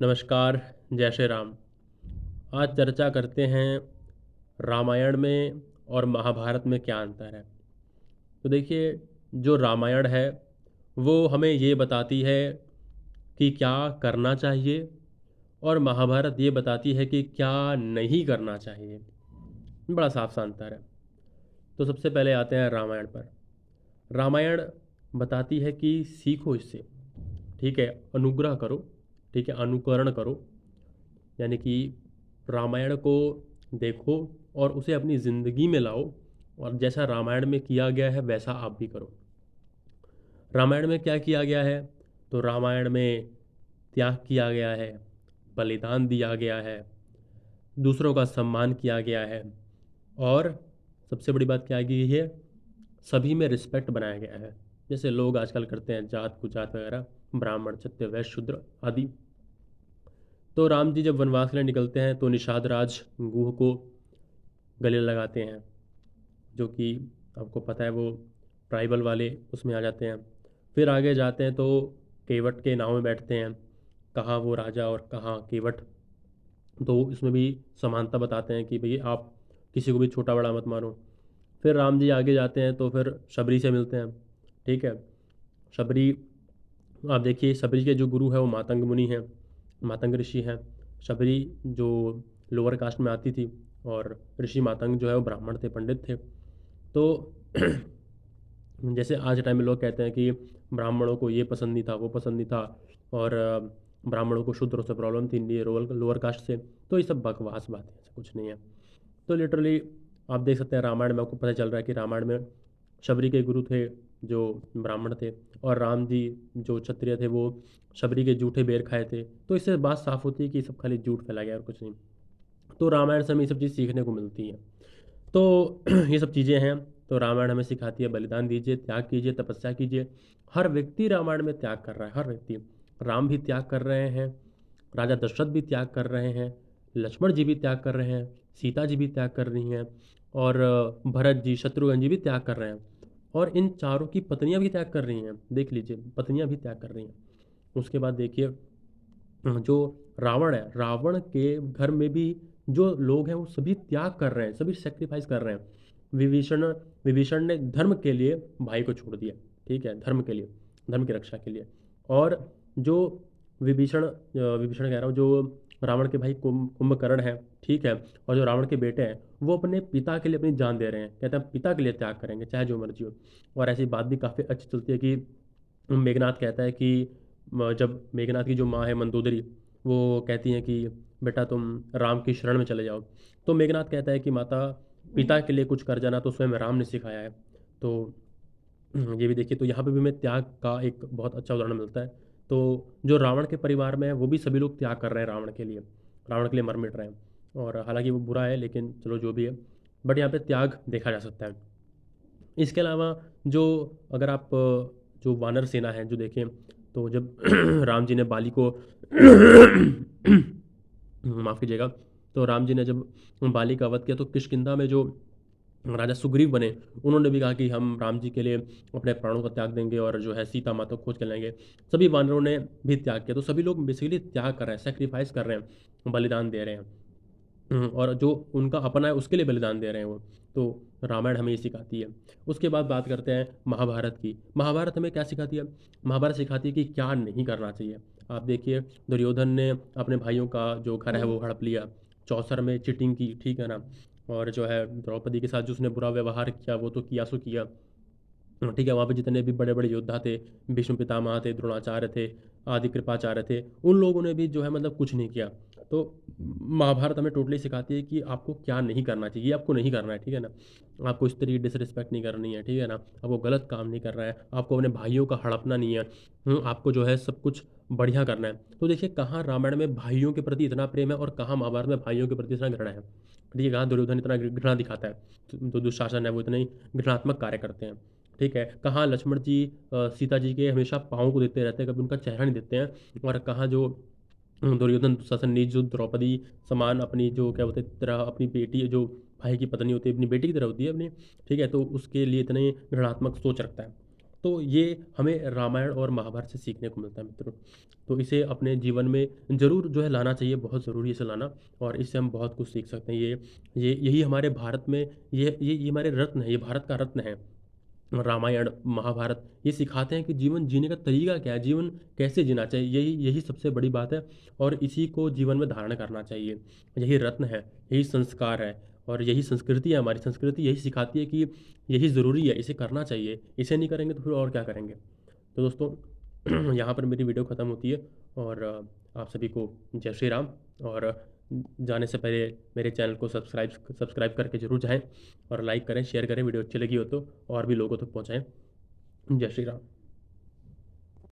नमस्कार। जय श्री राम। आज चर्चा करते हैं रामायण में और महाभारत में क्या अंतर है। तो देखिए, जो रामायण है वो हमें ये बताती है कि क्या करना चाहिए, और महाभारत ये बताती है कि क्या नहीं करना चाहिए। बड़ा साफ सा अंतर है। तो सबसे पहले आते हैं रामायण पर। रामायण बताती है कि सीखो इससे, ठीक है, अनुग्रह करो, ठीक है, अनुकरण करो। यानी कि रामायण को देखो और उसे अपनी ज़िंदगी में लाओ, और जैसा रामायण में किया गया है वैसा आप भी करो। रामायण में क्या किया गया है? तो रामायण में त्याग किया गया है, बलिदान दिया गया है, दूसरों का सम्मान किया गया है, और सबसे बड़ी बात क्या की गई है, सभी में रिस्पेक्ट बनाया गया है। जैसे लोग आजकल करते हैं जात कुजात वगैरह, ब्राह्मण क्षत्रिय वैश्य शूद्र आदि। तो राम जी जब वनवास के लिए निकलते हैं तो निषाद राज गुह को गले लगाते हैं, जो कि आपको पता है वो ट्राइबल वाले उसमें आ जाते हैं। फिर आगे जाते हैं तो केवट के नाव में बैठते हैं, कहाँ वो राजा और कहाँ केवट। तो इसमें भी समानता बताते हैं कि भाई आप किसी को भी छोटा बड़ा मत मानो। फिर राम जी आगे जाते हैं तो फिर शबरी से मिलते हैं, ठीक है। शबरी, आप देखिए शबरी के जो गुरु है वो मातंग मुनि हैं, मातंग ऋषि हैं। शबरी जो लोअर कास्ट में आती थी, और ऋषि मातंग जो है वो ब्राह्मण थे, पंडित थे। तो जैसे आज के टाइम में लोग कहते हैं कि ब्राह्मणों को ये पसंद नहीं था, वो पसंद नहीं था, और ब्राह्मणों को शूद्रों से प्रॉब्लम थी, ये लोअर लोअर कास्ट से। तो ये सब बकवास बात है, ऐसा कुछ नहीं है। तो लिटरली आप देख सकते हैं रामायण में आपको पता चल रहा है कि रामायण में शबरी के गुरु थे जो ब्राह्मण थे, और राम जी जो क्षत्रिय थे वो शबरी के जूठे बेर खाए थे। तो इससे बात साफ होती है कि सब खाली झूठ फैला गया और कुछ नहीं। तो रामायण से हमें ये सब चीज़ सीखने को मिलती है। तो ये सब चीज़ें हैं। तो रामायण हमें सिखाती है बलिदान दीजिए, त्याग कीजिए, तपस्या कीजिए। हर व्यक्ति रामायण में त्याग कर रहा है, हर व्यक्ति। राम भी त्याग कर रहे हैं, राजा दशरथ भी त्याग कर रहे हैं, लक्ष्मण जी भी त्याग कर रहे हैं, सीता जी भी त्याग कर रही हैं, और भरत जी शत्रुघ्न जी भी त्याग कर रहे हैं, और इन चारों की पत्नियां भी त्याग कर रही हैं। देख लीजिए, पत्नियां भी त्याग कर रही हैं। उसके बाद देखिए, जो रावण है, रावण के घर में भी जो लोग हैं वो सभी त्याग कर रहे हैं, सभी सेक्रीफाइस कर रहे हैं। विभीषण विभीषण ने धर्म के लिए भाई को छोड़ दिया, ठीक है, धर्म के लिए, धर्म की रक्षा के लिए। और जो विभीषण कह रहा हूँ, जो रावण के भाई कुंभकर्ण है, ठीक है, और जो रावण के बेटे हैं वो अपने पिता के लिए अपनी जान दे रहे हैं, कहते हैं पिता के लिए त्याग करेंगे चाहे जो मर्जी हो। और ऐसी बात भी काफ़ी अच्छी चलती है कि मेघनाथ कहता है कि जब मेघनाथ की जो माँ है मंदोदरी, वो कहती हैं कि बेटा तुम राम की शरण में चले जाओ। तो मेघनाथ कहता है कि माता, पिता के लिए कुछ कर जाना तो स्वयं राम ने सिखाया है। तो ये भी देखिए, तो यहाँ पे भी हमें त्याग का एक बहुत अच्छा उदाहरण मिलता है। तो जो रावण के परिवार में है वो भी सभी लोग त्याग कर रहे हैं रावण के लिए, रावण के लिए मर मिट रहे हैं। और हालांकि वो बुरा है, लेकिन चलो जो भी है, बट यहाँ पे त्याग देखा जा सकता है। इसके अलावा जो, अगर आप जो वानर सेना है जो देखें, तो जब राम जी ने बाली को माफ़ कीजिएगा, तो राम जी ने जब बाली का वध किया तो किष्किंधा में जो राजा सुग्रीव बने, उन्होंने भी कहा कि हम राम जी के लिए अपने प्राणों का त्याग देंगे और जो है सीता माता को खोज कर लाएंगे। सभी वानरों ने भी त्याग किया। तो सभी लोग बेसिकली त्याग कर रहे हैं, सेक्रीफाइस कर रहे हैं, बलिदान दे रहे हैं। और जो उनका अपना है उसके लिए बलिदान दे रहे हैं वो। तो रामायण हमें ये सिखाती है। उसके बाद बात करते हैं महाभारत की। महाभारत हमें क्या सिखाती है? महाभारत सिखाती है कि क्या नहीं करना चाहिए। आप देखिए, दुर्योधन ने अपने भाइयों का जो घर है वो हड़प लिया, चौसर में चिटिंग की, ठीक है ना, और जो है द्रौपदी के साथ जो उसने बुरा व्यवहार किया वो तो किया सो किया, ठीक है। वहाँ पे जितने भी बड़े बड़े योद्धा थे, भीष्म पितामह थे, द्रोणाचार्य थे, आदि कृपाचार्य थे, उन लोगों ने भी जो है मतलब कुछ नहीं किया। तो महाभारत हमें टोटली सिखाती है कि आपको क्या नहीं करना चाहिए, आपको नहीं करना है, ठीक है ना। आपको इस तरीके डिसरिस्पेक्ट नहीं करनी है, ठीक है ना। आपको गलत काम नहीं करना है, आपको अपने भाइयों का हड़पना नहीं है। आपको जो है सब कुछ बढ़िया करना है। तो देखिए, कहाँ रामायण में भाइयों के प्रति इतना प्रेम है और कहाँ महाभारत में भाइयों के प्रति इतना घृणा है। ठीक है, कहाँ दुर्योधन इतना घृणा दिखाता है, तो दुशासन है वो इतने ही घृणात्मक कार्य करते हैं, ठीक है। कहाँ लक्ष्मण जी सीता जी के हमेशा पाँव को देते रहते हैं, कभी उनका चेहरा नहीं देते हैं। और कहाँ जो दुर्योधन दुशासन नीच जो द्रौपदी समान अपनी जो क्या बोलते हैं, तरह अपनी बेटी जो भाई की पत्नी होती है अपनी बेटी की तरह होती है अपनी, ठीक है, तो उसके लिए इतने ऋणात्मक सोच रखता है। तो ये हमें रामायण और महाभारत से सीखने को मिलता है मित्रों। तो इसे अपने जीवन में ज़रूर जो है लाना चाहिए, बहुत ज़रूरी है इसे लाना, और इससे हम बहुत कुछ सीख सकते हैं। ये यही हमारे भारत में, ये हमारे रत्न है, ये भारत का रत्न है। रामायण, महाभारत ये सिखाते हैं कि जीवन जीने का तरीका क्या है, जीवन कैसे जीना चाहिए, यही यही सबसे बड़ी बात है, और इसी को जीवन में धारण करना चाहिए। यही रत्न है, यही संस्कार है, और यही संस्कृति है। हमारी संस्कृति यही सिखाती है कि यही ज़रूरी है, इसे करना चाहिए, इसे नहीं करेंगे तो फिर और क्या करेंगे। तो दोस्तों यहाँ पर मेरी वीडियो ख़त्म होती है, और आप सभी को जय श्री राम। और जाने से पहले मेरे चैनल को सब्सक्राइब करके जरूर जाएं, और लाइक करें, शेयर करें, वीडियो अच्छी लगी हो तो और भी लोगों तक पहुंचाएं। जय श्री राम।